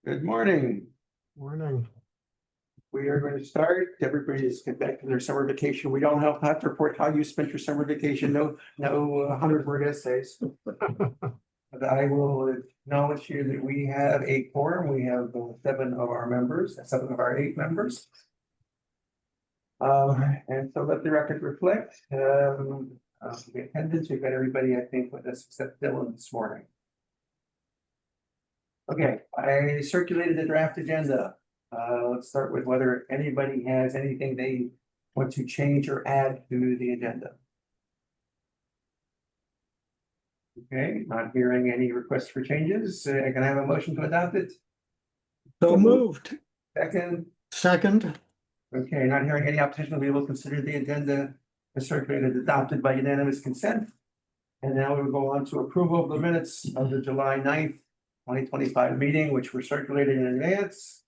Good morning. Morning. We are going to start. Everybody is get back to their summer vacation. We don't have to report how you spent your summer vacation. No 100-word essays. But I will acknowledge here that we have a quorum. We have 7 of our members, 7 of our 8 members. And so let the record reflect, the attendance. We've got everybody, I think, with us except Dylan this morning. Okay, I circulated the draft agenda. Let's start with whether anybody has anything they want to change or add to the agenda. Okay, not hearing any requests for changes. Can I have a motion to adopt it? So moved. Second. Second. Okay, not hearing any opposition, we will consider the agenda as circulated adopted by unanimous consent. And now we will go on to approval of the minutes of the July 9th, 2025 meeting, which were circulated in advance.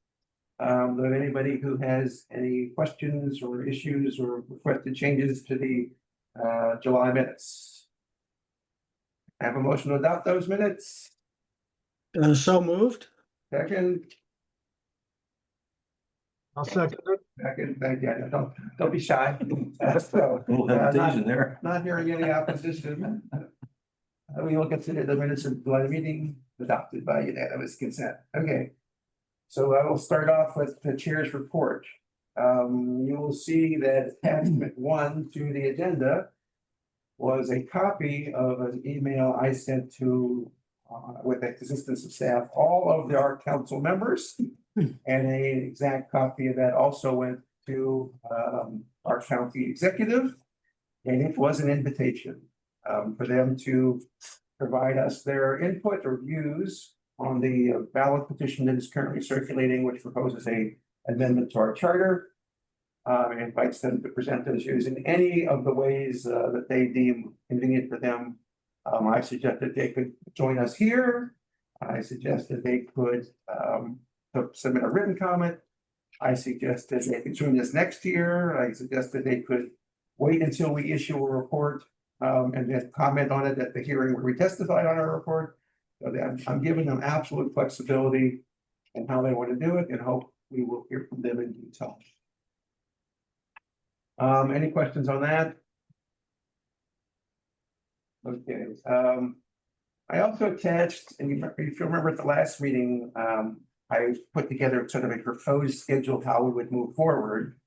But anybody who has any questions or issues or requested changes to the July minutes? I have a motion to adopt those minutes. So moved. Second. I'll second it. Second, thank you. Don't be shy. So, We'll have these in there. not hearing any opposition. We will consider the minutes of the July meeting adopted by unanimous consent. Okay. So I will start off with the chair's report. You will see that attachment 1 to the agenda was a copy of an email I sent to, with the assistance of staff, all of our council members. And an exact copy of that also went to our county executive. And it was an invitation for them to provide us their input or views on the ballot petition that is currently circulating, which proposes a amendment to our charter. And invites them to present those views in any of the ways that they deem convenient for them. I suggested they could join us here. I suggested they could submit a written comment. I suggested they could join us next year. I suggested they could wait until we issue a report and then comment on it at the hearing where we testified on our report. So I'm giving them absolute flexibility in how they want to do it, and hope we will hear from them in due time. Any questions on that? Okay. I also attached, and if you remember at the last meeting, I put together sort of a proposed schedule of how we would move forward.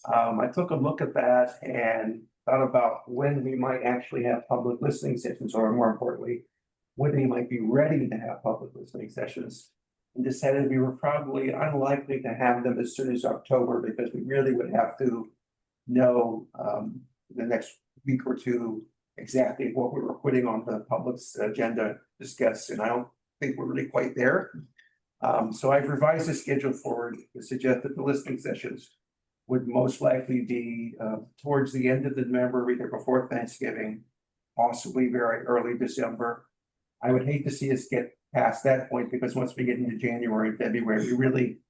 I took a look at that and thought about when we might actually have public listening sessions, or more importantly, when they might be ready to have public listening sessions. And decided we were probably unlikely to have them as soon as October, because we really would have to know the next week or two exactly what we were putting on the public's agenda to discuss. And I don't think we're really quite there. So I've revised the schedule forward to suggest that the listening sessions would most likely be towards the end of November, either before Thanksgiving, possibly very early December. I would hate to see us get past that point, because once we get into January and February, we really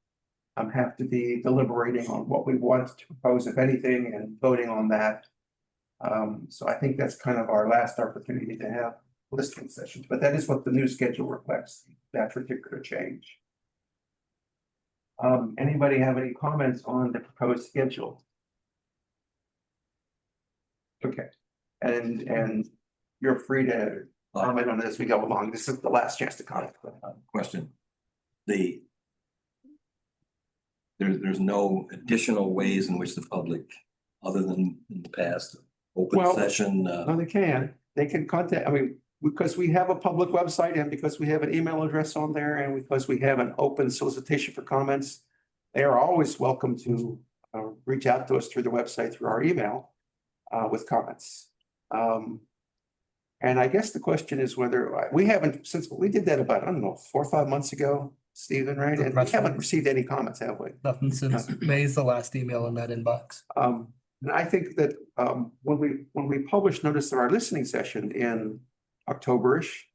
have to be deliberating on what we want to propose, if anything, and voting on that. So I think that's kind of our last opportunity to have listening sessions, but that is what the new schedule reflects, that particular change. Anybody have any comments on the proposed schedule? Okay, and you're free to comment on it as we go along. This is the last chance to comment. Question. There's no additional ways in which the public, other than in the past, open Well, session. No, they can contact, I mean, because we have a public website, and because we have an email address on there, and because we have an open solicitation for comments, they are always welcome to reach out to us through the website, through our email with comments. And I guess the question is whether we haven't, since we did that about, I don't know, 4 or 5 months ago, Stephen, right? And we haven't received any comments, have we? Nothing since May's the last email in that inbox. And I think that when we publish notice of our listening session in October-ish,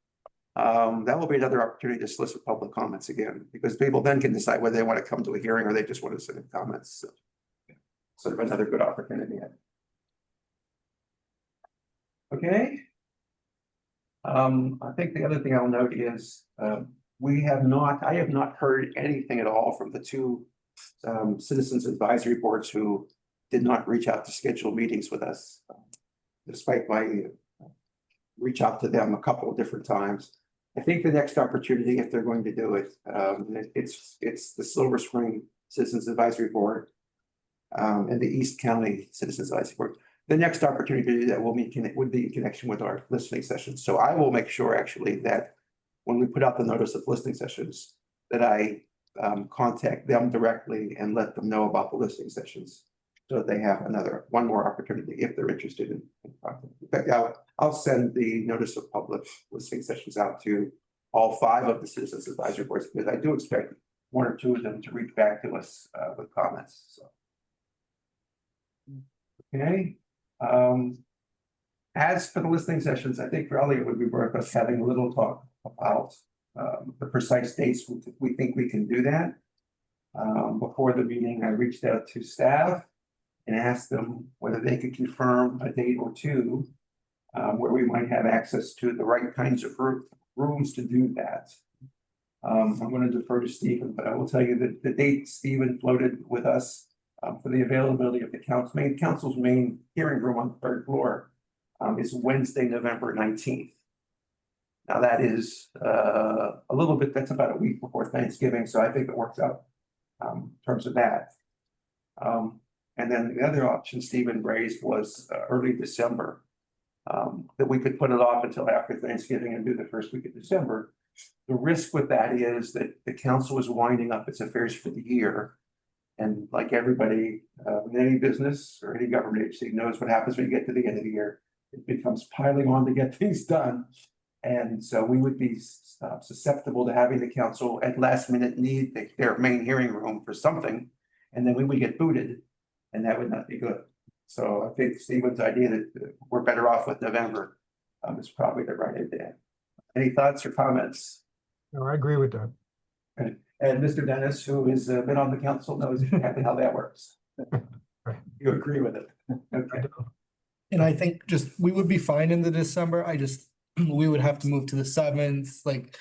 that will be another opportunity to solicit public comments again, because people then can decide whether they want to come to a hearing or they just want to send in comments. So, sort of another good opportunity. Okay. I think the other thing I'll note is I have not heard anything at all from the two citizens advisory boards who did not reach out to schedule meetings with us. Despite my reach out to them a couple of different times. I think the next opportunity, if they're going to do it, it's the Silver Spring Citizens Advisory Board and the East County Citizens Advisory Board. The next opportunity to do that would be in connection with our listening sessions. So I will make sure actually that when we put out the notice of listening sessions, that I contact them directly and let them know about the listening sessions. So that they have one more opportunity if they're interested in. In fact, I'll send the notice of public listening sessions out to all 5 of the citizens advisory boards, because I do expect 1 or 2 of them to reach back to us with comments, so. Okay. As for the listening sessions, I think probably it would be worth us having a little talk about the precise dates we think we can do that. Before the meeting, I reached out to staff and asked them whether they could confirm a date or 2 where we might have access to the right kinds of rooms to do that. I'm going to defer to Stephen, but I will tell you that the date Stephen floated with us for the availability of the council's main hearing room on the 3rd floor is Wednesday, November 19th. Now that is a little bit, that's about a week before Thanksgiving, so I think it works out in terms of that. And then the other option Stephen raised was early December, that we could put it off until after Thanksgiving and do the first week of December. The risk with that is that the council is winding up its affairs for the year. And like everybody in any business or any government agency knows what happens when you get to the end of the year. It becomes piling on to get things done. And so we would be susceptible to having the council at last minute need their main hearing room for something. And then we would get booted. And that would not be good. So I think Stephen's idea that we're better off with November is probably the right idea. Any thoughts or comments? No, I agree with that. And Mr. Dennis, who has been on the council, knows exactly how that works. Right. You agree with it? Okay. And I think we would be fine in the December. We would have to move to the 7th, like.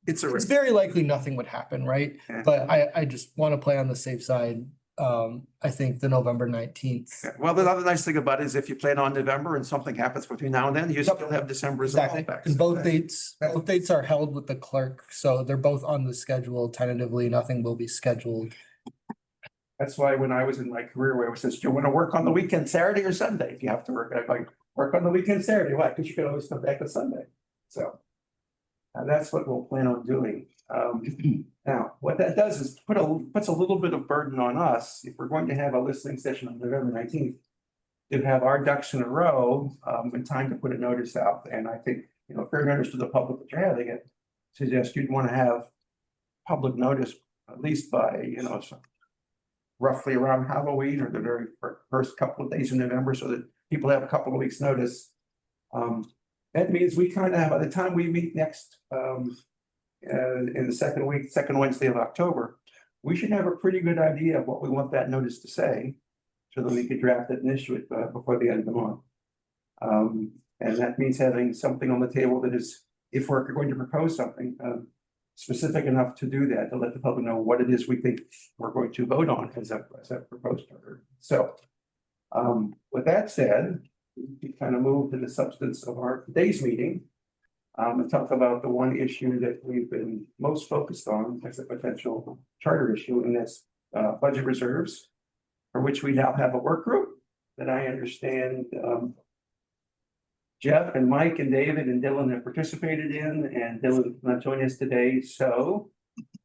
It's It's very likely nothing would happen, right? Yeah. But I just want to play on the safe side. I think the November 19th. Well, the other nice thing about it is if you plan on November and something happens between now and then, you still have December as a Exactly. fallback. And both dates are held with the clerk, so they're both on the schedule tentatively. Nothing will be scheduled. That's why when I was in my career where it says, do you want to work on the weekend, Saturday or Sunday? If you have to work, I'm like, work on the weekend Saturday. Why? Because you can always come back on Sunday. So that's what we'll plan on doing. Now, what that does is puts a little bit of burden on us if we're going to have a listening session on November 19th to have our ducks in a row in time to put a notice out. And I think, fair notice to the public that you're having it, suggest you'd want to have public notice at least by, roughly around Halloween or the very first couple of days in November so that people have a couple of weeks notice. That means we kind of have, by the time we meet next in the second Wednesday of October, we should have a pretty good idea of what we want that notice to say so that we could draft it and issue it before the end of the month. And that means having something on the table that is, if we're going to propose something specific enough to do that, to let the public know what it is we think we're going to vote on as a proposed order. So with that said, we kind of move to the substance of our today's meeting and talk about the one issue that we've been most focused on as a potential charter issue, and that's budget reserves, for which we now have a work group that I understand Jeff and Mike and David and Dylan have participated in, and Dylan not joining us today. So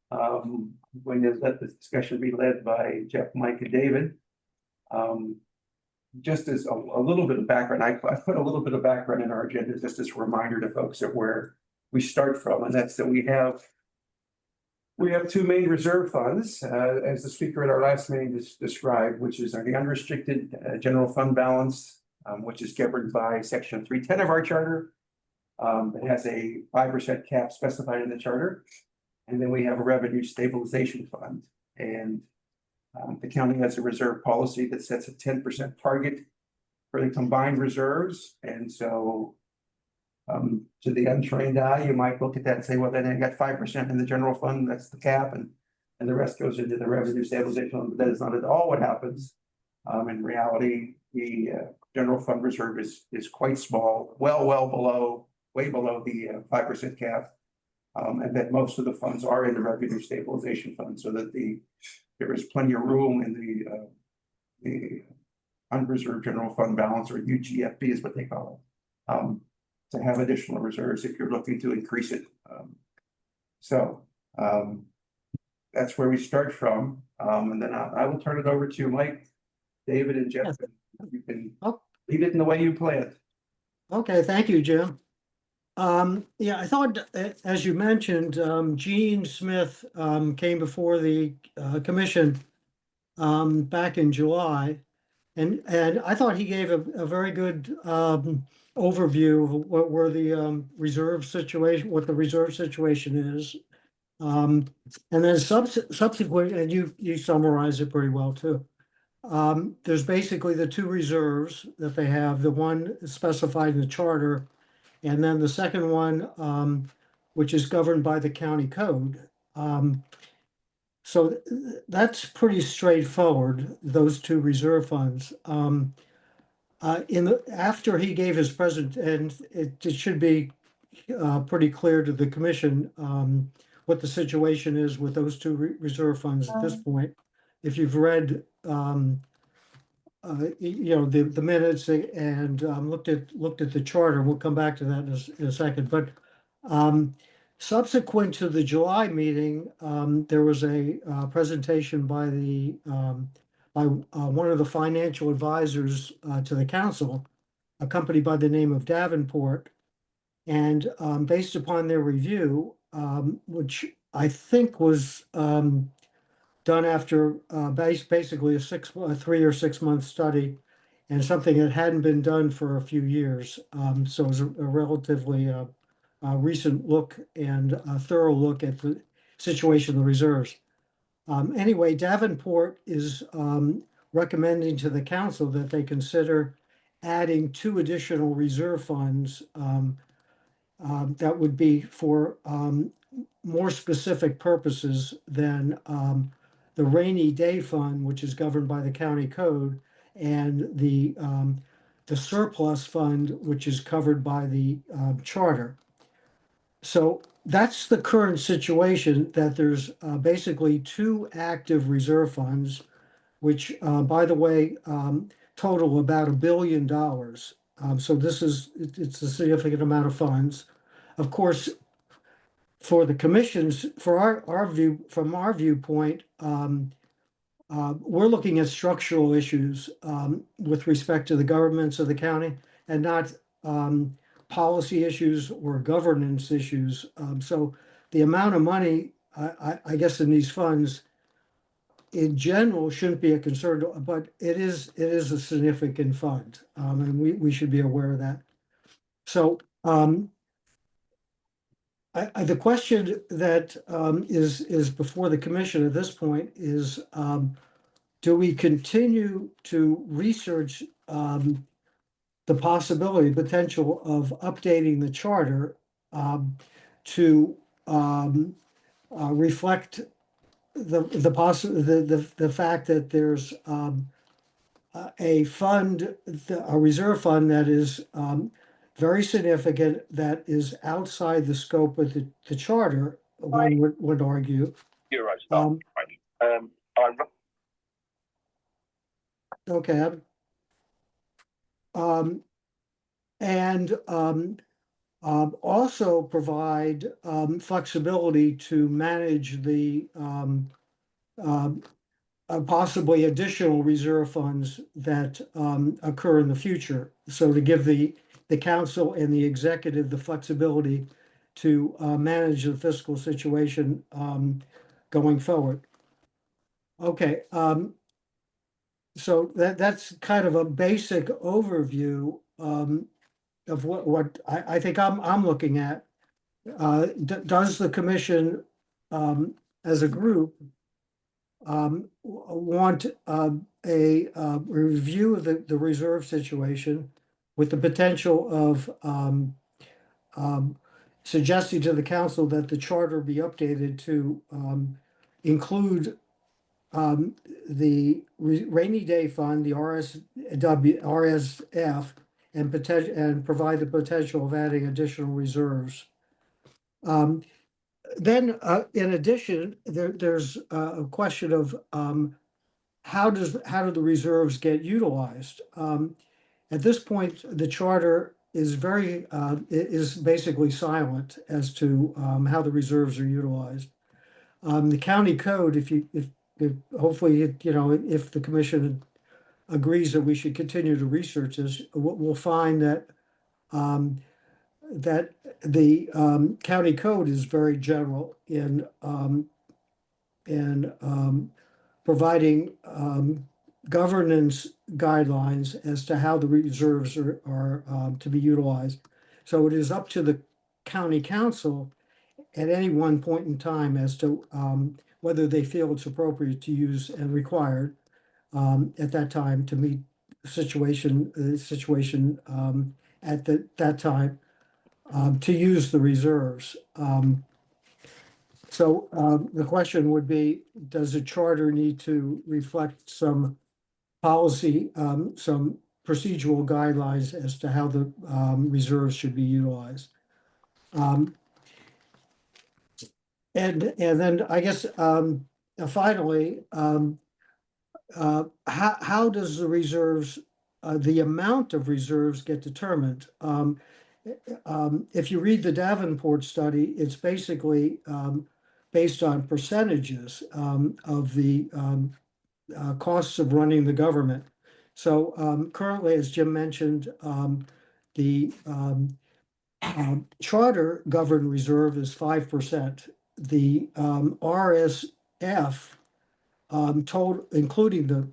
I'm going to let the discussion be led by Jeff, Mike, and David. Just as a little bit of background, I put a little bit of background in our agenda just as a reminder to folks of where we start from, and that's that we have 2 main reserve funds, as the speaker at our last meeting described, which is the unrestricted general fund balance, which is governed by section 310 of our charter. It has a 5% cap specified in the charter. And then we have a revenue stabilization fund. And the county has a reserve policy that sets a 10% target for the combined reserves. And so To the untrained eye, you might look at that and say, well, then I got 5% in the general fund, that's the cap, and the rest goes into the revenue stabilization fund. But that is not at all what happens. In reality, the general fund reserve is quite small, well below, way below the 5% cap. And that most of the funds are in the revenue stabilization fund, so that there is plenty of room in the unreserved general fund balance, or UGFB is what they call it. To have additional reserves if you're looking to increase it. That's where we start from. And then I will turn it over to Mike, David, and Jeff. You can Oh. leave it in the way you planned. Okay, thank you, Jim. Yeah, I thought, as you mentioned, Gene Smith came before the commission back in July. And I thought he gave a very good overview of what were the reserve situation, what the reserve situation is. And then subsequent, and you summarize it pretty well too. There's basically the two reserves that they have, the one specified in the charter, and then the second one, which is governed by the county code. So that's pretty straightforward, those two reserve funds. After he gave his and it should be pretty clear to the commission what the situation is with those two reserve funds at this point. If you've read the minutes and looked at the charter, we'll come back to that in a second. But subsequent to the July meeting, there was a presentation by one of the financial advisors to the council, a company by the name of Davenport. And based upon their review, which I think was done after basically a 3 or 6 month study, and something that hadn't been done for a few years. So it was a relatively recent look and a thorough look at the situation of the reserves. Anyway, Davenport is recommending to the council that they consider adding 2 additional reserve funds that would be for more specific purposes than the rainy day fund, which is governed by the county code, and the surplus fund, which is covered by the charter. So that's the current situation, that there's basically 2 active reserve funds, which, by the way, total about $1 billion. So it's a significant amount of funds. Of course, for the commissions, for our view, from our viewpoint, we're looking at structural issues with respect to the governments of the county, and not policy issues or governance issues. So the amount of money, I guess, in these funds in general shouldn't be a concern, but it is a significant fund, and we should be aware of that. So the question that is before the commission at this point is, do we continue to research the possibility, potential of updating the charter to reflect the fact that there's a fund, a reserve fund that is very significant, that is outside the scope of the charter, one would argue. Okay. And also provide flexibility to manage the possibly additional reserve funds that occur in the future. So to give the council and the executive the flexibility to manage the fiscal situation going forward. Okay, so that's kind of a basic overview of what I think I'm looking at. Does the commission, as a group, want a review of the reserve situation with the potential of suggesting to the council that the charter be updated to include the rainy day fund, the RSF, and provide the potential of adding additional reserves. Then, in addition, there's a question of how do the reserves get utilized? At this point, the charter is is basically silent as to how the reserves are utilized. The county code, if hopefully, if the commission agrees that we should continue to research this, we'll find that that the county code is very general in providing governance guidelines as to how the reserves are to be utilized. So it is up to the county council at any one point in time as to whether they feel it's appropriate to use and required at that time to meet situation at that time to use the reserves. So the question would be, does the charter need to reflect some policy, some procedural guidelines as to how the reserves should be utilized? And then I guess finally, how does the reserves, the amount of reserves get determined? If you read the Davenport study, it's basically based on percentages of the costs of running the government. So currently, as Jim mentioned, the charter governed reserve is 5%. The RSF total, including the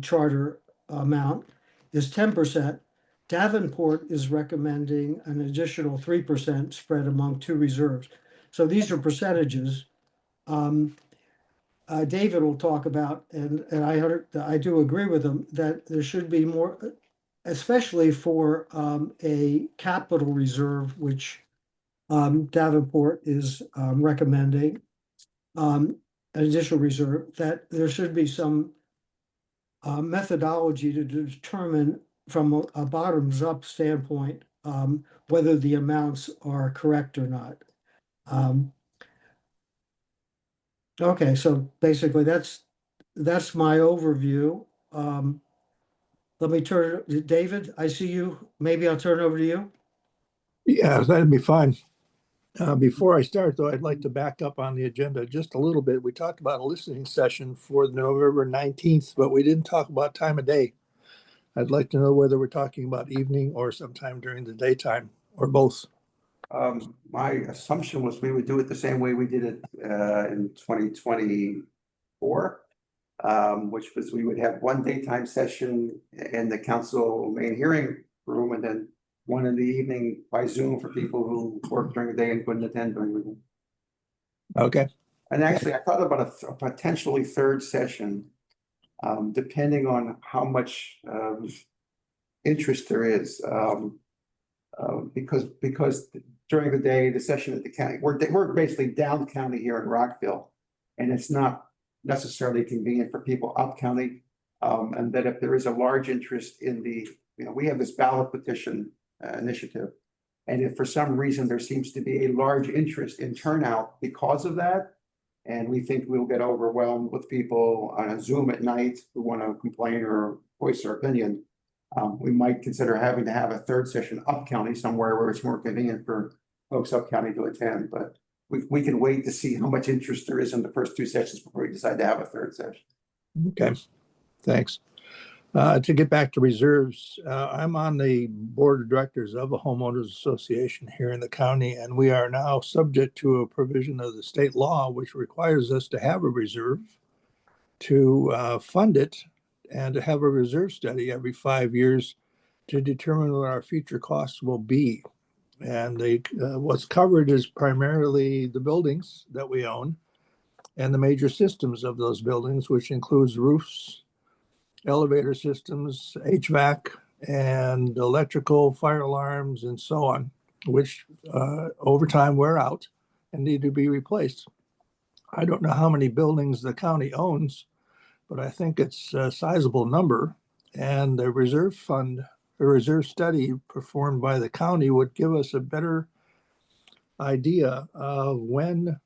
charter amount, is 10%. Davenport is recommending an additional 3% spread among two reserves. So these are percentages. David will talk about, and I do agree with him that there should be more, especially for a capital reserve, which Davenport is recommending, an additional reserve, that there should be some methodology to determine from a bottoms-up standpoint whether the amounts are correct or not. Okay, so basically that's my overview. Let me turn to David. I see you. Maybe I'll turn it over to you. Yeah, that'd be fine. Before I start, though, I'd like to back up on the agenda just a little bit. We talked about a listening session for November 19th, but we didn't talk about time of day. I'd like to know whether we're talking about evening or sometime during the daytime or both. My assumption was we would do it the same way we did it in 2024, which was we would have one daytime session in the council main hearing room and then one in the evening by Zoom for people who work during the day and couldn't attend during the day. Okay. And actually, I thought about a potentially third session, depending on how much interest there is. Because during the day, the session at the county, we're basically down county here in Rockville, and it's not necessarily convenient for people up county. And that if there is a large interest in we have this ballot petition initiative, and if for some reason there seems to be a large interest in turnout because of that, and we think we'll get overwhelmed with people on a Zoom at night who want to complain or voice their opinion, we might consider having to have a third session up county somewhere where it's more convenient for folks up county to attend. But we can wait to see how much interest there is in the first two sessions before we decide to have a third session. Okay, thanks. To get back to reserves, I'm on the board of directors of a homeowners association here in the county, and we are now subject to a provision of the state law which requires us to have a reserve, to fund it, and to have a reserve study every 5 years to determine what our future costs will be. And what's covered is primarily the buildings that we own and the major systems of those buildings, which includes roofs, elevator systems, HVAC, and electrical, fire alarms, and so on. which over time wear out and need to be replaced. I don't know how many buildings the county owns, but I think it's a sizable number. And the reserve fund, the reserve study performed by the county would give us a better idea of when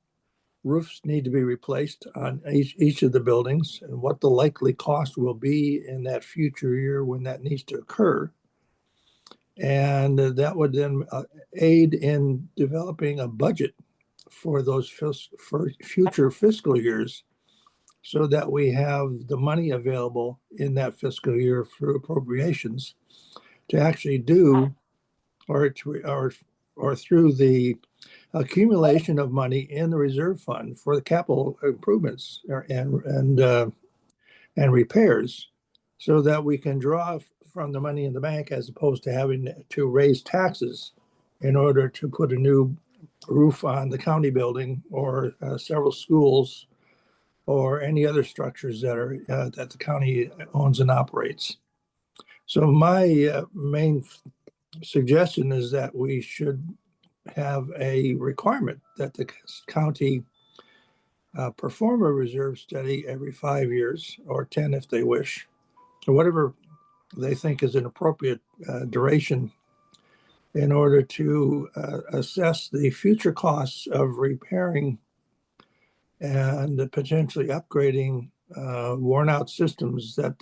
roofs need to be replaced on each of the buildings and what the likely cost will be in that future year when that needs to occur. And that would then aid in developing a budget for those for future fiscal years so that we have the money available in that fiscal year for appropriations to actually do or through the accumulation of money in the reserve fund for the capital improvements and repairs so that we can draw from the money in the bank as opposed to having to raise taxes in order to put a new roof on the county building or several schools or any other structures that are that the county owns and operates. So my main suggestion is that we should have a requirement that the county perform a reserve study every 5 years or 10 if they wish, or whatever they think is an appropriate duration in order to assess the future costs of repairing and potentially upgrading worn out systems that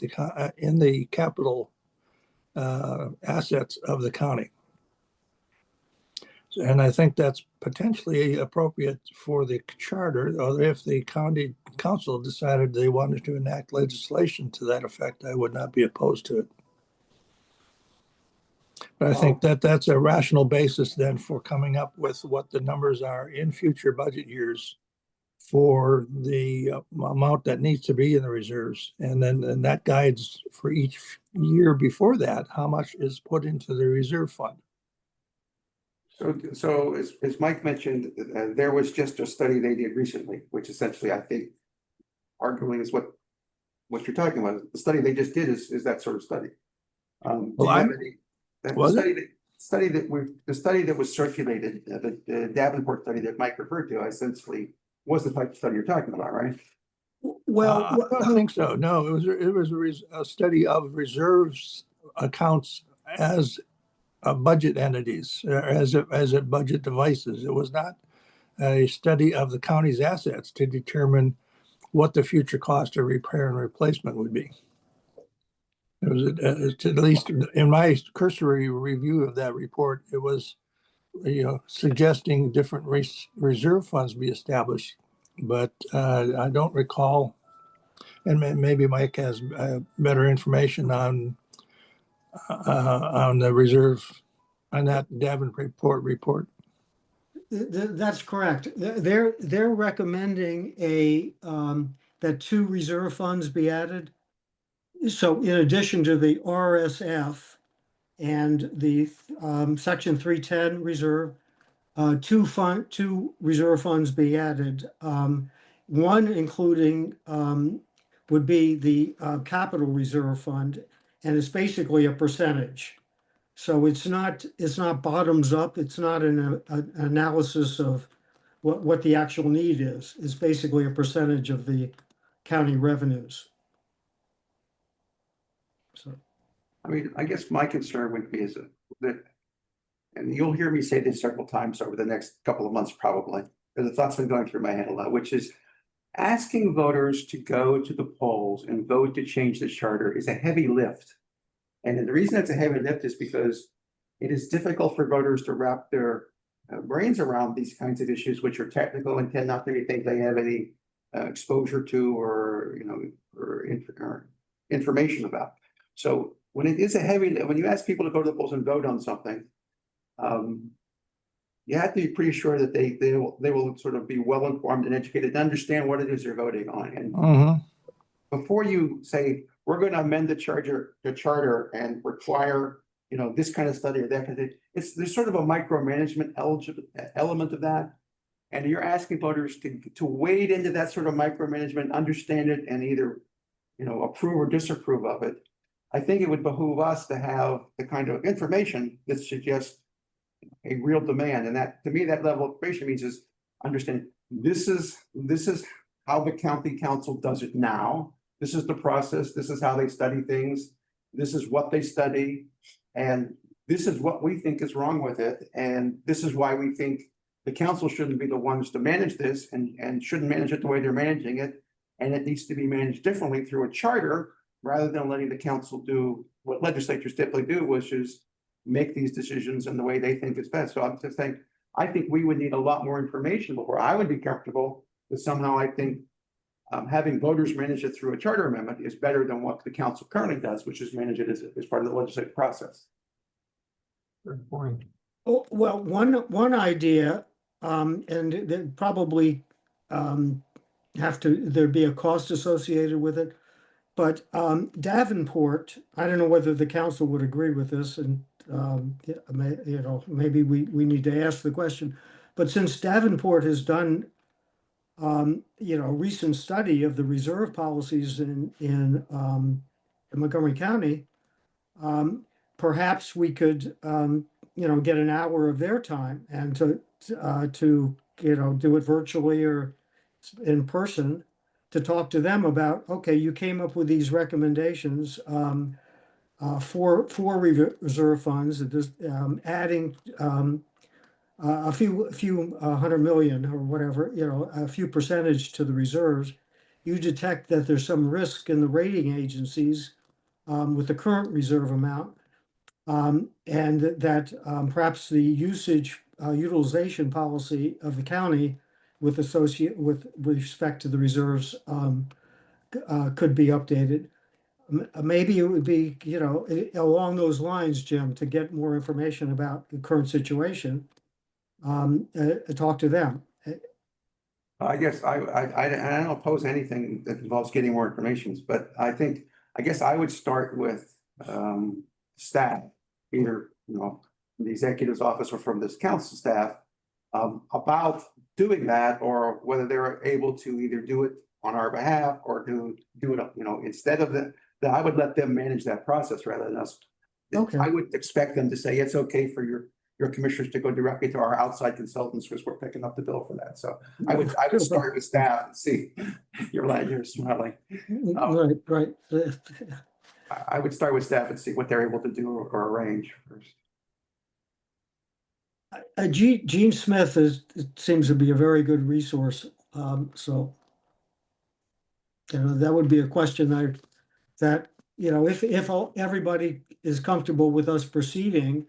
in the capital assets of the county. And I think that's potentially appropriate for the charter, or if the county council decided they wanted to enact legislation to that effect, I would not be opposed to it. But I think that that's a rational basis then for coming up with what the numbers are in future budget years for the amount that needs to be in the reserves. And then that guides for each year before that, how much is put into the reserve fund. So as Mike mentioned, there was just a study they did recently, which essentially I think arguing is what you're talking about. The study they just did is that sort of study. The study that was circulated, the Davenport study that Mike referred to, essentially was the type of study you're talking about, right? Well, I don't think so. No, it was a study of reserves accounts as budget entities, as budget devices. It was not a study of the county's assets to determine what the future cost of repair and replacement would be. It was at least in my cursory review of that report, it was suggesting different reserve funds be established, but I don't recall. And maybe Mike has better information on the reserve on that Davenport report. That's correct. They're recommending that 2 reserve funds be added. So in addition to the RSF and the Section 310 reserve, 2 reserve funds be added. One including would be the capital reserve fund, and it's basically a percentage. So it's not bottoms up. It's not an analysis of what the actual need is. It's basically a percentage of the county revenues. So, I mean, I guess my concern would be is that, and you'll hear me say this several times over the next couple of months, probably, because the thought's been going through my head a lot, which is asking voters to go to the polls and vote to change the charter is a heavy lift. And the reason it's a heavy lift is because it is difficult for voters to wrap their brains around these kinds of issues, which are technical and tend not to be things they have any exposure to or information about. So when it is a heavy, when you ask people to go to the polls and vote on something, you have to be pretty sure that they will sort of be well informed and educated and understand what it is they're voting on. And before you say we're going to amend the charter and require this kind of study or that kind of thing, there's sort of a micromanagement element of that, and you're asking voters to wade into that sort of micromanagement, understand it, and either approve or disapprove of it. I think it would behoove us to have the kind of information that suggests a real demand, and that, to me, that level of information means is understanding, this is how the county council does it now. This is the process, this is how they study things, this is what they study, and this is what we think is wrong with it, and this is why we think the council shouldn't be the ones to manage this and shouldn't manage it the way they're managing it. And it needs to be managed differently through a charter rather than letting the council do what legislatures typically do, which is make these decisions in the way they think is best. So I'm just saying, I think we would need a lot more information before I would be comfortable that somehow I think having voters manage it through a charter amendment is better than what the council currently does, which is manage it as part of the legislative process. Good point. Oh, well, one idea, and there probably there'd be a cost associated with it. But Davenport, I don't know whether the council would agree with this, and maybe we need to ask the question. But since Davenport has done a recent study of the reserve policies in Montgomery County, perhaps we could get an hour of their time and to do it virtually or in person to talk to them about, okay, you came up with these recommendations for reserve funds, adding a few 100 million or whatever, a few percentage to the reserves. You detect that there's some risk in the rating agencies with the current reserve amount, and that perhaps the utilization policy of the county with respect to the reserves could be updated. Maybe it would be, along those lines, Jim, to get more information about the current situation, talk to them. I guess I don't oppose anything that involves getting more information, but I guess I would start with staff, either, the executive's office or from this council staff, about doing that, or whether they're able to either do it on our behalf or do it, instead of I would let them manage that process rather than us. Okay. I would expect them to say, it's okay for your commissioners to go directly to our outside consultants because we're picking up the bill for that. So I would start with staff and see. You're smiling. Right. I would start with staff and see what they're able to do or arrange first. Gene Smith seems to be a very good resource. So, that would be a question that if everybody is comfortable with us proceeding,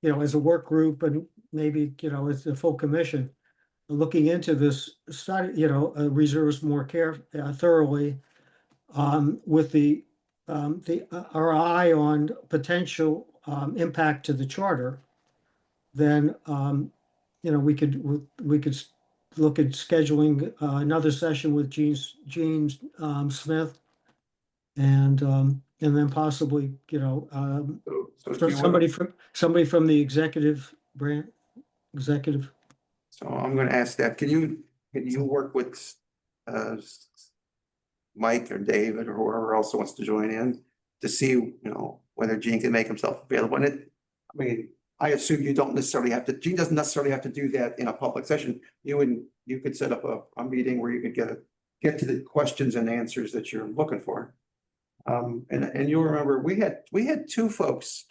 as a work group and maybe, as the full commission, looking into this study, reserves more thoroughly, with our eye on potential impact to the charter, then we could look at scheduling another session with Gene Smith, and then possibly So for somebody from the executive branch. So I'm going to ask that. Can you work with Mike or David or whoever else wants to join in to see whether Gene can make himself available? And I assume you don't necessarily have to. Gene doesn't necessarily have to do that in a public session. You could set up a meeting where you could get to the questions and answers that you're looking for. And you'll remember we had two folks.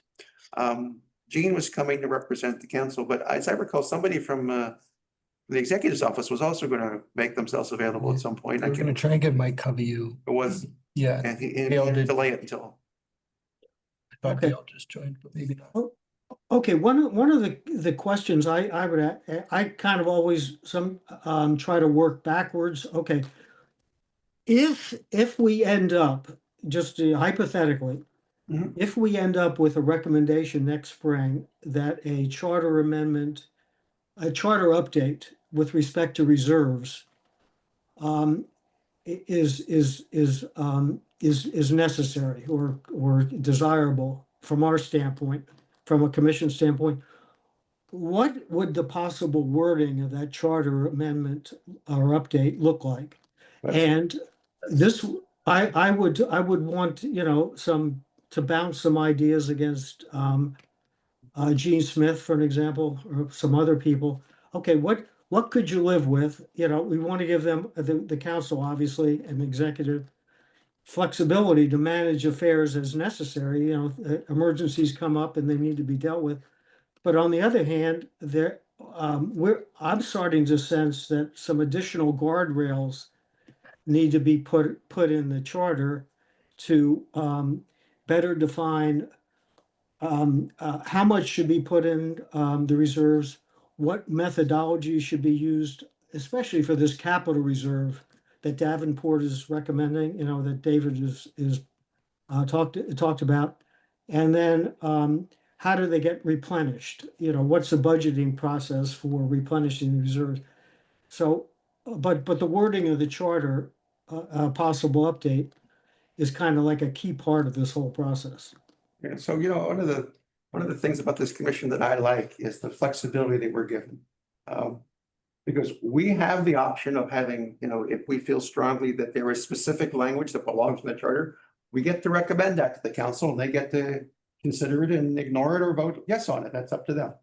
Gene was coming to represent the council, but as I recall, somebody from the executive's office was also going to make themselves available at some point. We're gonna try and get Mike Covey. It was, Yeah, and he Dale did. delay it until. I thought Okay. Dale just joined, but maybe not. Okay, one of the questions I kind of always try to work backwards. Okay, if we end up, just hypothetically, Mhm. if we end up with a recommendation next spring that a charter update with respect to reserves is necessary or desirable from our standpoint, from a commission standpoint, what would the possible wording of that charter amendment or update look like? And this, I would want, to bounce some ideas against Gene Smith, for an example, or some other people. Okay, what could you live with? You know, we want to give them, the council, obviously, and executive flexibility to manage affairs as necessary. You know, emergencies come up and they need to be dealt with. But on the other hand, I'm starting to sense that some additional guardrails need to be put in the charter to better define how much should be put in the reserves, what methodology should be used, especially for this capital reserve that Davenport is recommending, you know, that David is talked about. And then how do they get replenished? You know, what's the budgeting process for replenishing the reserves? So, but the wording of the charter, a possible update, is kind of like a key part of this whole process. Yeah, so you know, one of the things about this commission that I like is the flexibility that we're given. Because we have the option of having, you know, if we feel strongly that there is specific language that belongs in the charter, we get to recommend that to the council and they get to consider it and ignore it or vote yes on it. That's up to them.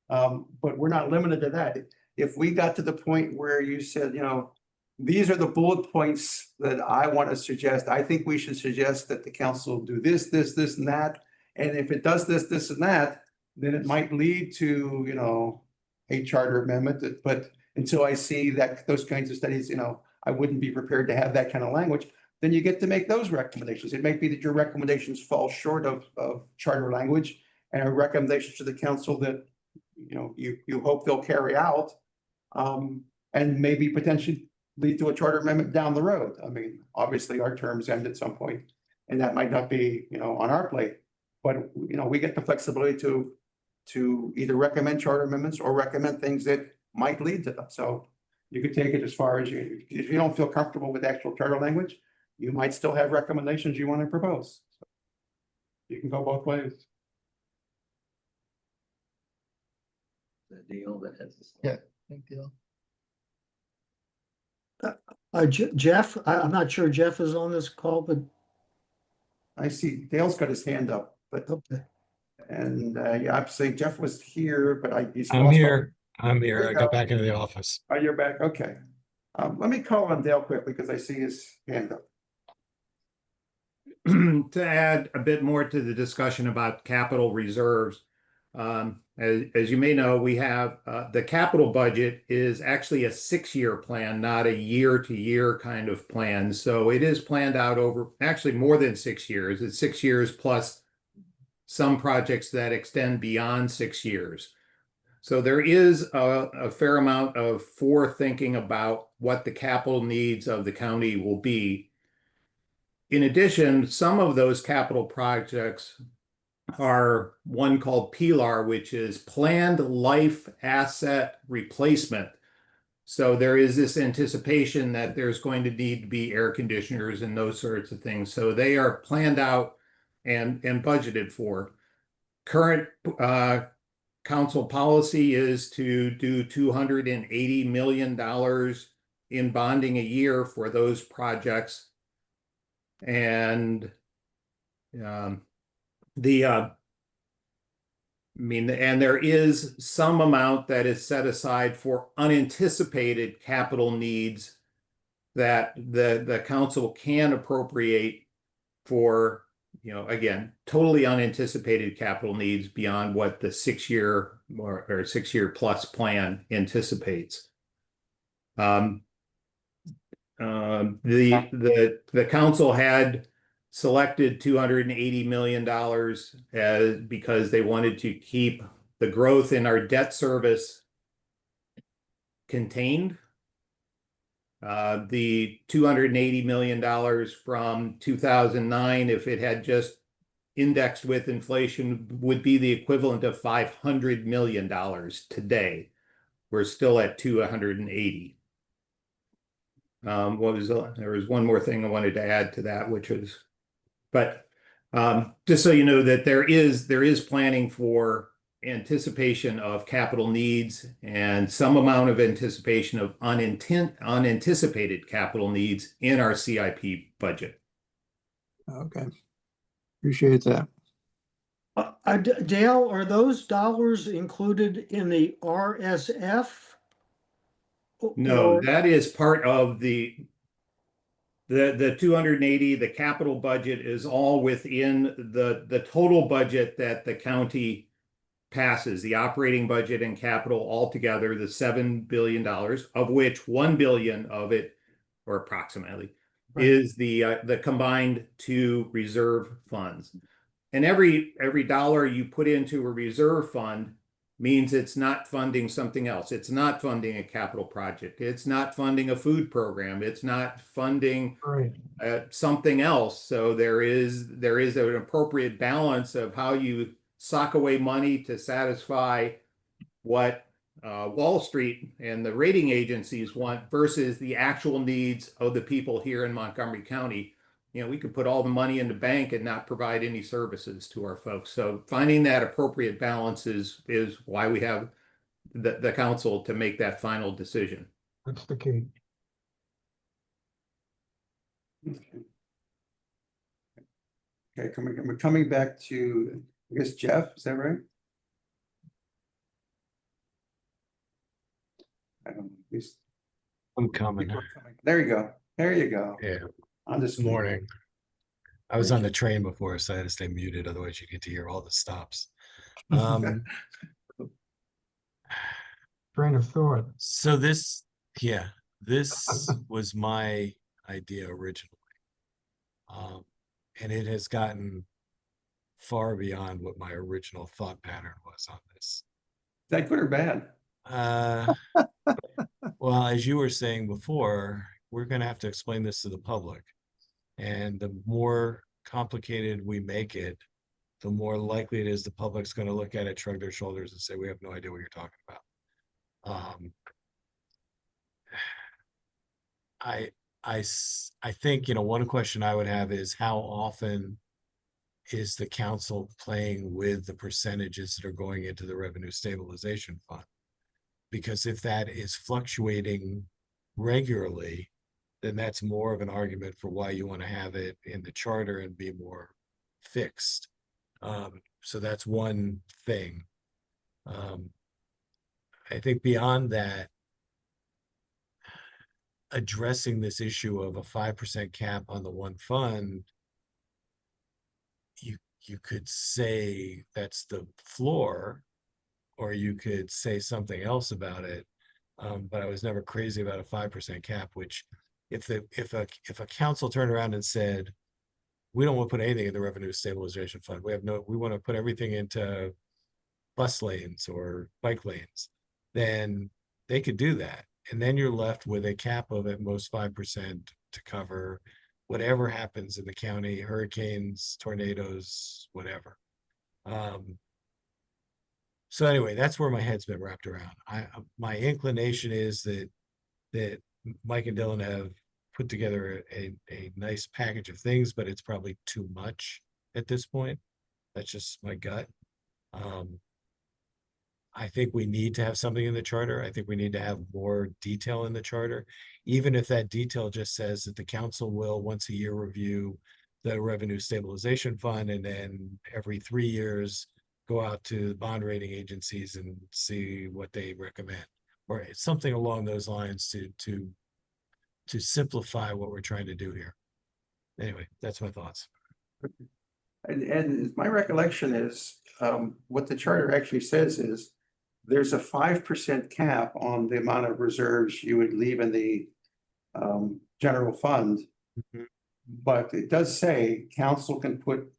But we're not limited to that. If we got to the point where you said, you know, these are the bullet points that I want to suggest, I think we should suggest that the council do this, and that. And if it does this, and that, then it might lead to, you know, a charter amendment. But until I see that those kinds of studies, you know, I wouldn't be prepared to have that kind of language. Then you get to make those recommendations. It may be that your recommendations fall short of charter language and are recommendations to the council that, you know, you hope they'll carry out, and maybe potentially lead to a charter amendment down the road. I mean, obviously our terms end at some point, and that might not be, you know, on our plate. But, you know, we get the flexibility to either recommend charter amendments or recommend things that might lead to them. So you could take it as far as if you don't feel comfortable with actual charter language, you might still have recommendations you want to propose. So you can go both ways. The deal that has this. Yeah. Big deal. Jeff, I'm not sure Jeff is on this call, but I see Dale's got his hand up, but, okay. and yeah, I'm saying Jeff was here, but he's I'm lost- here. I'm There here. you I go. got back into the office. Oh, you're back. Okay. Let me call on Dale quickly because I see his hand up. To add a bit more to the discussion about capital reserves, as you may know, we have the capital budget is actually a 6-year plan, not a year-to-year kind of plan. So it is planned out over actually more than 6 years. It's 6 years plus some projects that extend beyond 6 years. So there is a fair amount of forethinking about what the capital needs of the county will be. In addition, some of those capital projects are one called PLAR, which is Planned Life Asset Replacement. So there is this anticipation that there's going to need to be air conditioners and those sorts of things. So they are planned out and budgeted for. Current council policy is to do $280 million in bonding a year for those projects. And and there is some amount that is set aside for unanticipated capital needs that the council can appropriate for, you know, again, totally unanticipated capital needs beyond what the 6-year or 6-year plus plan anticipates. The council had selected $280 million because they wanted to keep the growth in our debt service contained. The $280 million from 2009, if it had just indexed with inflation, would be the equivalent of $500 million today. We're still at 280. There was one more thing I wanted to add to that, which was, but just so you know that there is planning for anticipation of capital needs and some amount of anticipation of unanticipated capital needs in our CIP budget. Okay. Appreciate that. Dale, are those dollars included in the RSF? No, Or, that is part of the 280, the capital budget is all within the total budget that the county passes, the operating budget and capital altogether, the $7 billion, of which 1 billion of it, or approximately, Right. is the combined two reserve funds. And every dollar you put into a reserve fund means it's not funding something else. It's not funding a capital project. It's not funding a food program. It's not funding Right. something else. So there is an appropriate balance of how you sock away money to satisfy what Wall Street and the rating agencies want versus the actual needs of the people here in Montgomery County. You know, we could put all the money in the bank and not provide any services to our folks. So finding that appropriate balance is why we have the council to make that final decision. That's the key. Okay, coming back to, I guess, Jeff, is that right? I don't know. I'm coming. There you go. There you go. Yeah. On this Morning. I was on the train before, so I had to stay muted. Otherwise, you get to hear all the stops. Train of thought. So this was my idea originally. And it has gotten far beyond what my original thought pattern was on this. Is that good or bad? Well, as you were saying before, we're going to have to explain this to the public. And the more complicated we make it, the more likely it is the public's going to look at it, shrug their shoulders, and say, we have no idea what you're talking about. I think, one question I would have is how often is the council playing with the percentages that are going into the revenue stabilization fund? Because if that is fluctuating regularly, then that's more of an argument for why you want to have it in the charter and be more fixed. So that's one thing. I think beyond that, addressing this issue of a 5% cap on the one fund, you could say that's the floor, or you could say something else about it. But I was never crazy about a 5% cap, which if a council turned around and said, we don't want to put anything in the revenue stabilization fund, we want to put everything into bus lanes or bike lanes, then they could do that. And then you're left with a cap of at most 5% to cover whatever happens in the county, hurricanes, tornadoes, whatever. So anyway, that's where my head's been wrapped around. My inclination is that Mike and Dylan have put together a nice package of things, but it's probably too much at this point. That's just my gut. I think we need to have something in the charter. I think we need to have more detail in the charter, even if that detail just says that the council will once a year review the revenue stabilization fund, and then every 3 years go out to the bond rating agencies and see what they recommend, or something along those lines to simplify what we're trying to do here. Anyway, that's my thoughts. And my recollection is, what the charter actually says is there's a 5% cap on the amount of reserves you would leave in the general fund. Mhm. But it does say council can put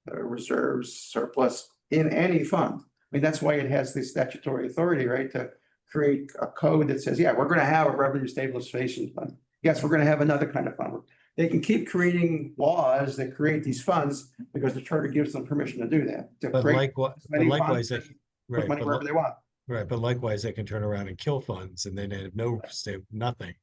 reserves surplus in any fund. I mean, that's why it has the statutory authority, right, to create a code that says, yeah, we're going to have a revenue stabilization fund. Yes, we're going to have another kind of fund. They can keep creating laws that create these funds because the charter gives them permission to do that. To But create as many likewise, funds, that, put right, money but, wherever they want. right, but likewise, they can turn around and kill funds, and then they have nothing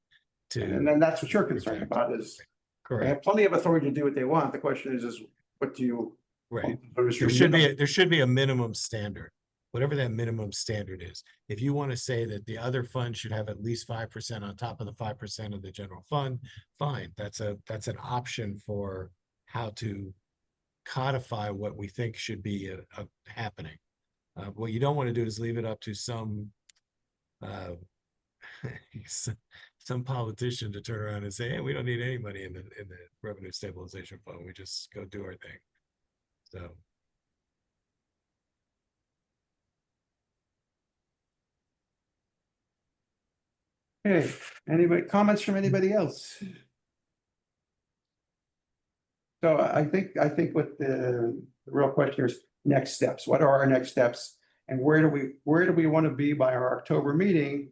to. And then that's what you're concerned protect. about is they Correct. have plenty of authority to do what they want. The question is what do you? Right. what is your There should be a minimum standard, whatever that minimum standard is. If you want to say that the other fund should have at least 5% on top of the 5% of the general fund, fine. That's an option for how to codify what we think should be happening. What you don't want to do is leave it up to some some politician to turn around and say, hey, we don't need any money in the revenue stabilization fund. We just go do our thing. So Okay, anybody, comments from anybody else? So I think what the real question is next steps. What are our next steps? And where do we want to be by our October meeting?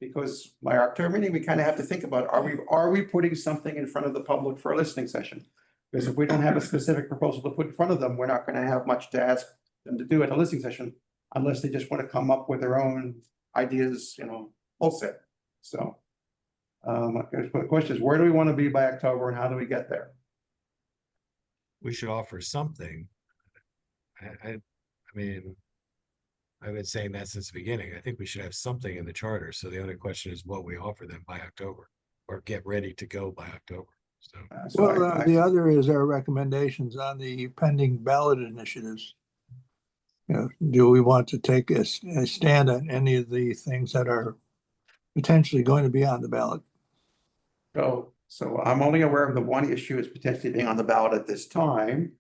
Because by our October meeting, we kind of have to think about, are we putting something in front of the public for a listening session? Because if we don't have a specific proposal to put in front of them, we're not going to have much to ask them to do at a listening session unless they just want to come up with their own ideas, wholesale. So the question is, where do we want to be by October and how do we get there? we should offer something. I mean, I've been saying that since the beginning. I think we should have something in the charter. So the only question is what we offer them by October, or get ready to go by October. So, Well, the other is our recommendations on the pending ballot initiatives. Do we want to take a stand on any of the things that are potentially going to be on the ballot? So I'm only aware of the one issue is potentially being on the ballot at this time.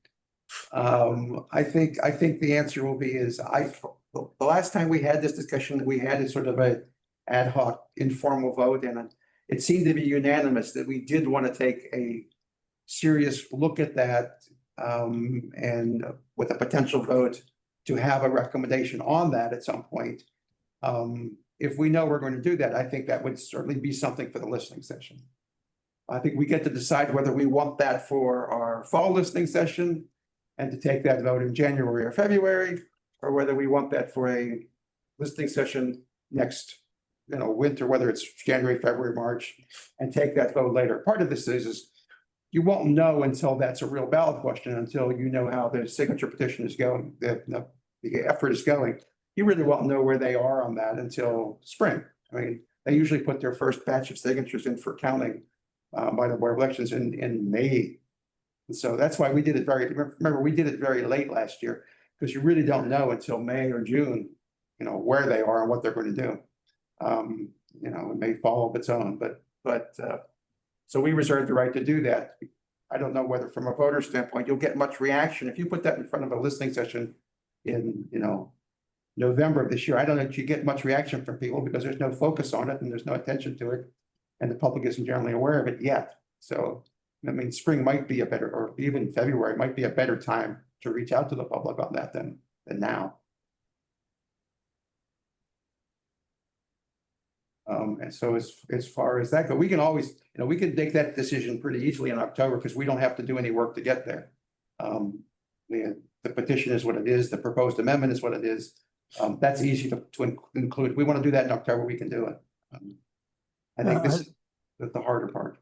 I think the answer will be the last time we had this discussion, we had sort of a ad hoc informal vote, and it seemed to be unanimous that we did want to take a serious look at that, and with a potential vote to have a recommendation on that at some point. If we know we're going to do that, I think that would certainly be something for the listening session. I think we get to decide whether we want that for our fall listening session and to take that vote in January or February, or whether we want that for a listening session next, winter, whether it's January, February, March, and take that vote later. Part of this is you won't know until that's a real ballot question, until you know how the signature petition is going, the effort is going. You really won't know where they are on that until spring. I mean, they usually put their first batch of signatures in for counting by the Board of Elections in May. And so that's why we did it we did it very late last year, because you really don't know until May or June, where they are and what they're going to do. It may follow of its own, but so we reserve the right to do that. I don't know whether from a voter standpoint, you'll get much reaction. If you put that in front of a listening session in, November of this year, I don't know if you get much reaction from people because there's no focus on it and there's no attention to it. And the public isn't generally aware of it yet. So, spring might be a better, or even February might be a better time to reach out to the public on that than now. And so as far as that goes, we can always, we can make that decision pretty easily in October because we don't have to do any work to get there. The petition is what it is. The proposed amendment is what it is. That's easy to include. If we want to do that in October, we can do it. I think this is the harder part.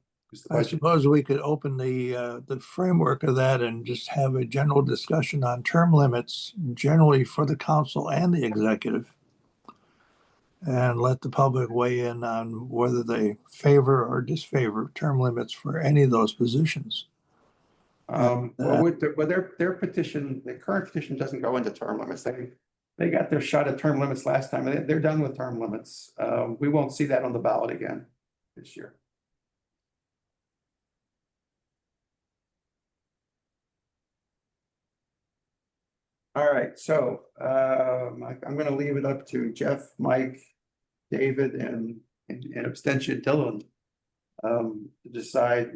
I suppose we could open the framework of that and just have a general discussion on term limits, generally for the council and the executive, and let the public weigh in on whether they favor or disfavor term limits for any of those positions. Their petition, the current petition doesn't go into term limits. They got their shot at term limits last time. They're done with term limits. We won't see that on the ballot again this year. All right, so I'm going to leave it up to Jeff, Mike, David, and abstention Dylan to decide,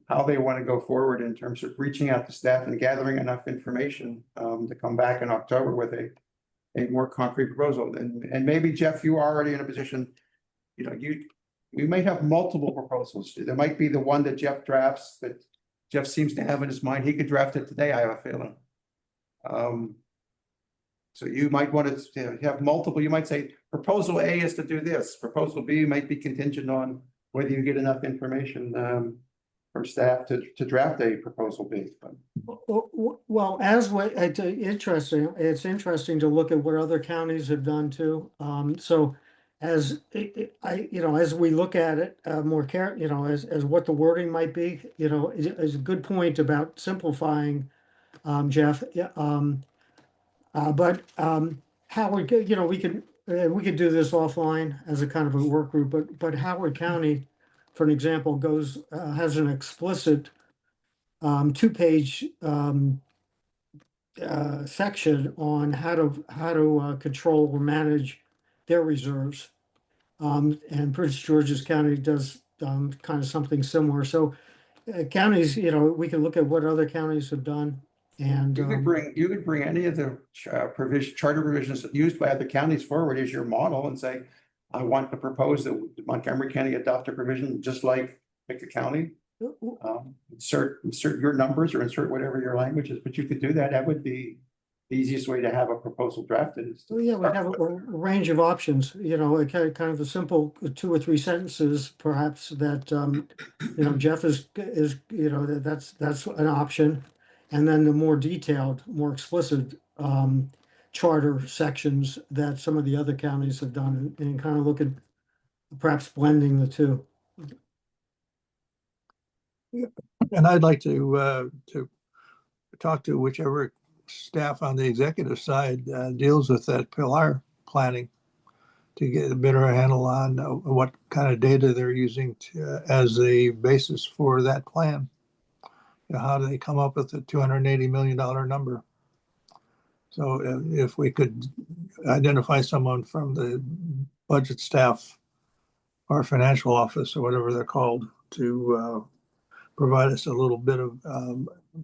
how they want to go forward in terms of reaching out to staff and gathering enough information to come back in October with a more concrete proposal. And maybe, Jeff, you are already in a position, we may have multiple proposals. There might be the one that Jeff drafts that Jeff seems to have in his mind. He could draft it today, I have a feeling. So you might want to have multiple. You might say proposal A is to do this. Proposal B might be contingent on whether you get enough information from staff to draft a proposal B. Well, it's interesting to look at what other counties have done too. So as as we look at it, more as what the wording might be, is a good point about simplifying, Jeff, yeah, but, Howard, we could do this offline as a kind of a work group, but Howard County, for an example, has an explicit, 2-page, section on how to control or manage their reserves. And Prince George's County does, kind of something similar. So, counties, we can look at what other counties have done, and, You could bring any of the charter provisions used by other counties forward as your model and say, I want to propose that Montgomery County adopt a provision just like Pickett County. Insert your numbers or insert whatever your language is, but you could do that. That would be the easiest way to have a proposal drafted. Is to so yeah, we have a range of options, kind of a simple 2 or 3 sentences, perhaps, that, Jeff is, that's an option. And then the more detailed, more explicit, charter sections that some of the other counties have done, and kind of look at perhaps blending the two. And I'd like to talk to whichever staff on the executive side deals with that pillar planning to get a better handle on what kind of data they're using as a basis for that plan. How do they come up with the $280 million number? So if we could identify someone from the budget staff or financial office or whatever they're called to provide us a little bit of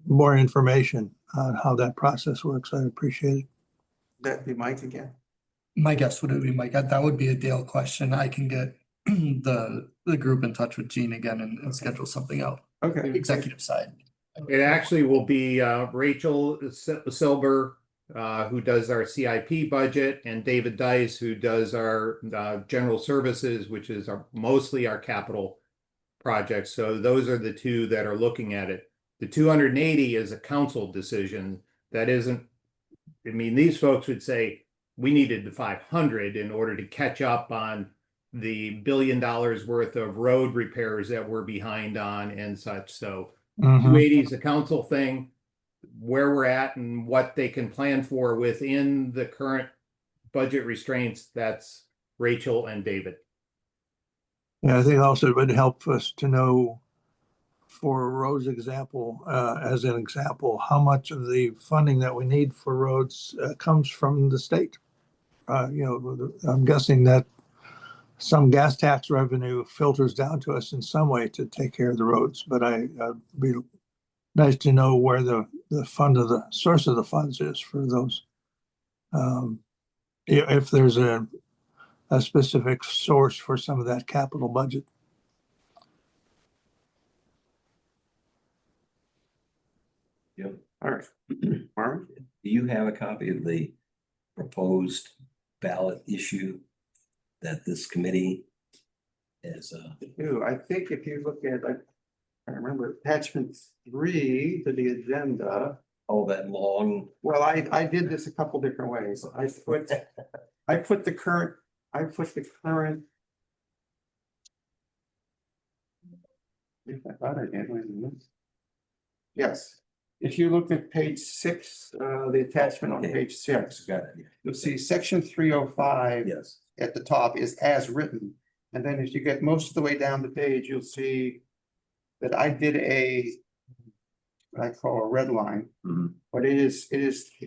more information on how that process works, I'd appreciate it. that be Mike again? My guess would be Mike. That would be a Dale question. I can get the group in touch with Gene again and schedule something out. Okay. Executive side. It actually will be Rachel Silber, who does our CIP budget, and David Dice, who does our general services, which is mostly our capital projects. So those are the two that are looking at it. The 280 is a council decision. That isn't, these folks would say we needed the 500 in order to catch up on the $1 billion worth of road repairs that we're behind on and such. So 280 is a council thing. Where we're at and what they can plan for within the current budget restraints, that's Rachel and David. Yeah, I think also it would help us to know, for roads example, as an example, how much of the funding that we need for roads comes from the state. I'm guessing that some gas tax revenue filters down to us in some way to take care of the roads, but I'd be nice to know where the source of the funds is for those. If there's a specific source for some of that capital budget. Yep. All right. Marvin? Do you have a copy of the proposed ballot issue that this committee has? I think if you look at, I remember attachment 3 to the agenda. Oh, that long. Well, I did this a couple different ways. I put the current. I thought I did. Yes. If you look at page 6, the attachment on page 6, Got it. you'll see section 305 Yes. at the top is as written. And then if you get most of the way down the page, you'll see that I did what I call a red line. But it is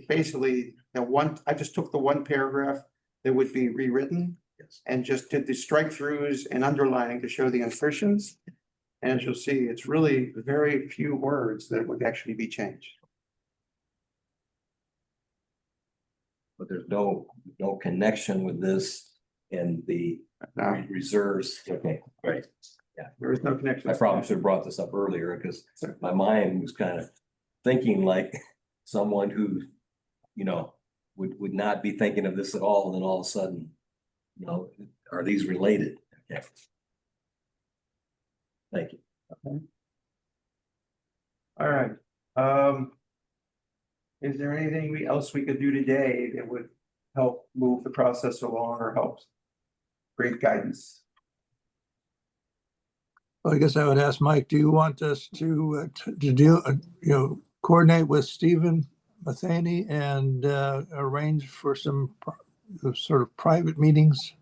basically I just took the one paragraph that would be rewritten. Yes. And just did the strike throughs and underlining to show the insertions. And as you'll see, it's really very few words that would actually be changed. But there's no connection with this and the reserves. Okay, right. Yeah. There is no connection. I probably should have brought this up earlier because my mind was kind of thinking like someone who, would not be thinking of this at all. And then all of a sudden, are these related? Okay. Thank you. Okay. All right. Is there anything else we could do today that would help move the process along or help great guidance. Well, I guess I would ask Mike, do you want us to do, coordinate with Stephen Matheny and arrange for some sort of private meetings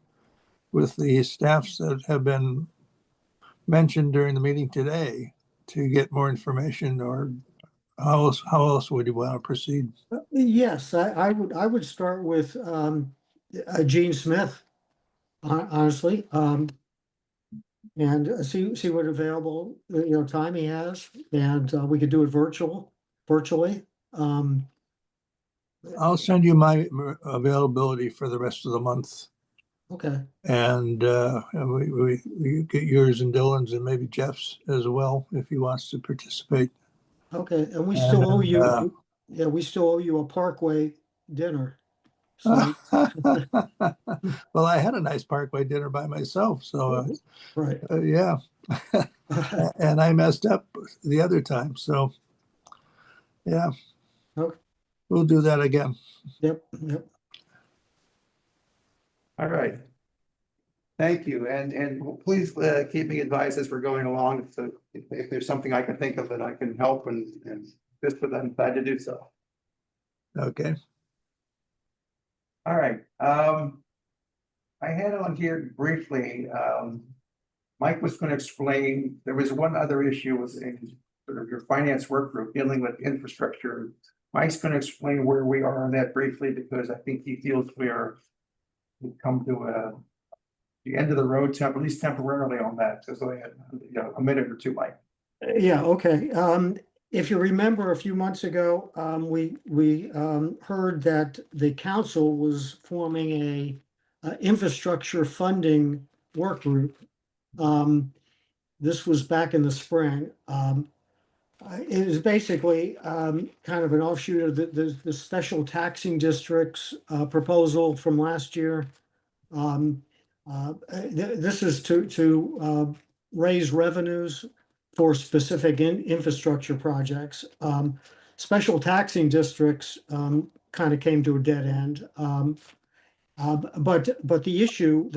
with the staffs that have been mentioned during the meeting today to get more information, or how else would you want to proceed? Yes, I would start with Gene Smith, honestly, and see what available, time he has, and we could do it virtually. I'll send you my availability for the rest of the month, Okay, and we get yours and Dylan's and maybe Jeff's as well if he wants to participate. okay, and we still owe And, you, yeah, we still owe you a Parkway dinner. So, well, I had a nice Parkway dinner by myself, so right. yeah, and I messed up the other time, so yeah, Okay. we'll do that again. Yep. All right. Thank you, and please keep me advised as we're going along, so if there's something I can think of that I can help and just with I'm glad to do so. Okay. All right, I had on here briefly, Mike was going to explain, there was one other issue was in sort of your finance work group dealing with infrastructure. Mike's going to explain where we are on that briefly, because I think he feels we've come to the end of the road, at least temporarily on that. So go ahead, a minute or two, Mike. Yeah, okay. If you remember a few months ago, we heard that the council was forming a infrastructure funding work group. This was back in the spring. It was basically kind of an offshoot of the special taxing districts proposal from last year. This is to raise revenues for specific infrastructure projects. Special taxing districts kind of came to a dead end. But the issue,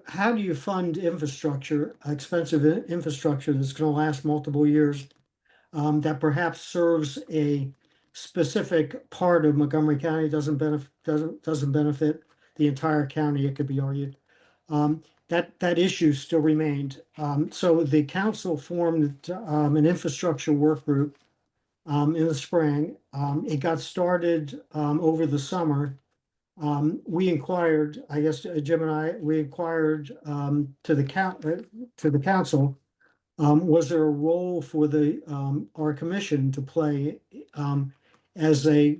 how do you fund infrastructure, expensive infrastructure that's going to last multiple years, that perhaps serves a specific part of Montgomery County, doesn't benefit the entire county, it could be argued. That issue still remained. So the council formed an infrastructure work group in the spring. It got started over the summer. We inquired, I guess, Jim and I, we inquired to the council, was there a role for our commission to play as they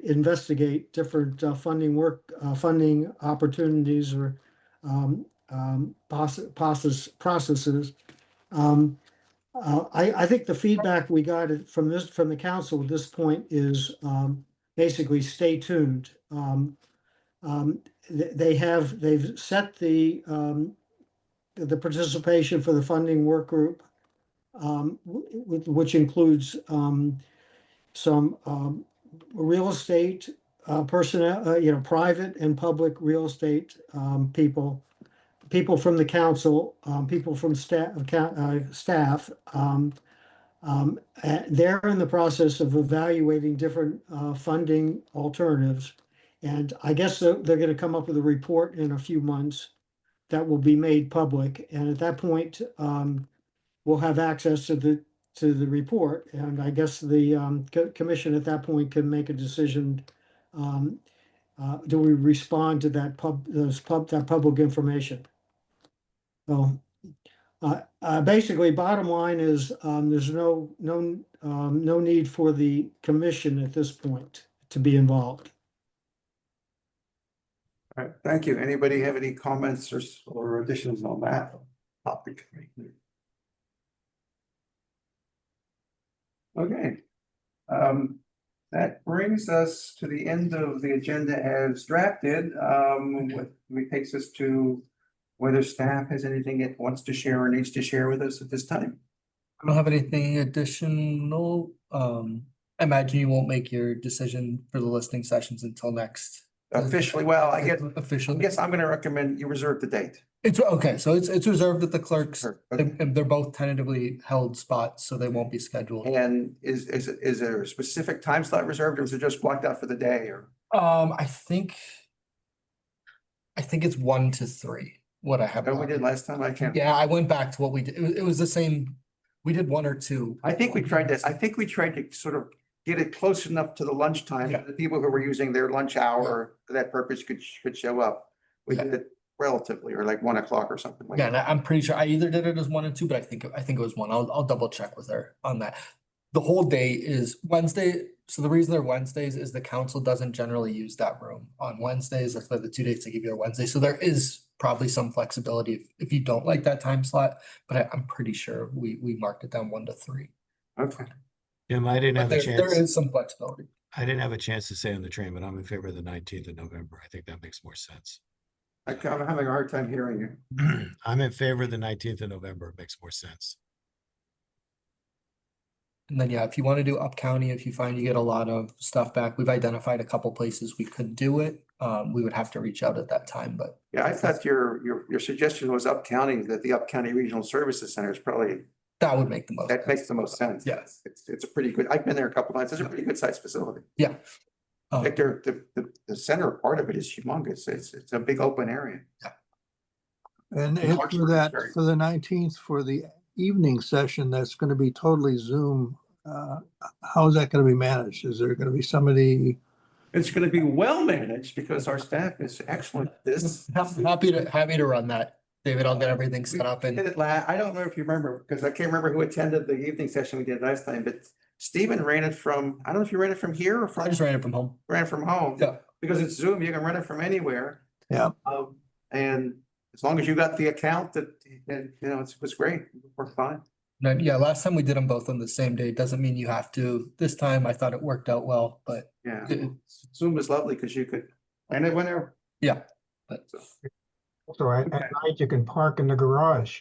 investigate different funding opportunities or processes. I think the feedback we got from the council at this point is basically stay tuned. They've set the participation for the funding work group, which includes some real estate personnel, private and public real estate people from the council, people from staff. They're in the process of evaluating different funding alternatives, and I guess they're going to come up with a report in a few months that will be made public, and at that point, we'll have access to the report, and I guess the commission at that point can make a decision. Do we respond to that public information? So, basically, bottom line is there's no need for the commission at this point to be involved. All right, thank you. Anybody have any comments or additions on that topic? Okay. That brings us to the end of the agenda as drafted. Which takes us to whether staff has anything it wants to share or needs to share with us at this time. I don't have anything additional. I imagine you won't make your decision for the listening sessions until next Officially, well, I Officially. guess I'm gonna recommend you reserve the date. It's okay, so it's reserved at the clerks Sure, okay. and they're both tentatively held spots, so they won't be scheduled. And is there a specific time slot reserved or is it just blocked out for the day or? I think it's 1 to 3, what I have. What we did last time, I can't. Yeah, I went back to what we did. It was the same. We did 1 or 2. I think we tried to sort of get it close enough to the lunchtime, Yeah. that the people who were using their lunch hour for that purpose could show up. We Yeah. did it relatively, or like 1 o'clock or something like Yeah, that. and I'm pretty sure I either did it as 1 and 2, but I think it was 1. I'll double check with her on that. The whole day is Wednesday. So the reason they're Wednesdays is the council doesn't generally use that room on Wednesdays. That's why the 2 dates they give you are Wednesday. So there is probably some flexibility if you don't like that time slot, but I'm pretty sure we marked it down 1 to 3. Okay, Jim, I didn't But have a there chance. is some flexibility. I didn't have a chance to say on the train, but I'm in favor of the 19th of November. I think that makes more sense. I'm having a hard time hearing you. I'm in favor of the 19th of November. It makes more sense. And then, yeah, if you want to do up county, if you find you get a lot of stuff back, we've identified a couple places we could do it. We would have to reach out at that time, but Yeah, I thought your suggestion was up county, that the up county regional services center is probably, that would make the most. that makes the most sense. Yes. It's a pretty good, I've been there a couple times. It's a pretty good sized facility. Yeah. Like the center part of it is humongous. It's a big open area. And And if for Hartsburg is that, very- for the 19th, for the evening session, that's going to be totally Zoom. How is that going to be managed? Is there going to be somebody? It's gonna be well managed because our staff is excellent at this. Happy to run that, David. I'll get everything set up Did and it I don't know if you remember, because I can't remember who attended the evening session we did last time, but Stephen ran it from, I don't know if you ran it from here or I from, just ran it from home. ran from home. Yeah. Because it's Zoom, you can run it from anywhere. Yeah. And as long as you got the account that, you know, it was great, it worked fine. No, yeah, last time we did them both on the same day. Doesn't mean you have to. This time I thought it worked out well, but Yeah, it- Zoom is lovely because you could, and it whenever. yeah. But So at night you can park in the garage.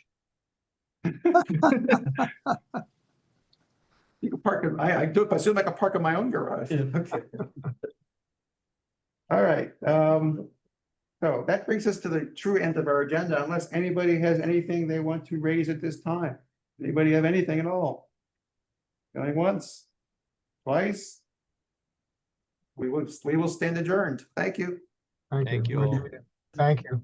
You can park, I do it by Zoom, I can park in my own garage. Okay. All right, so that brings us to the true end of our agenda, unless anybody has anything they want to raise at this time. Anybody have anything at all? Going once? Twice? We will stand adjourned. Thank you. Thank you all. Thank you.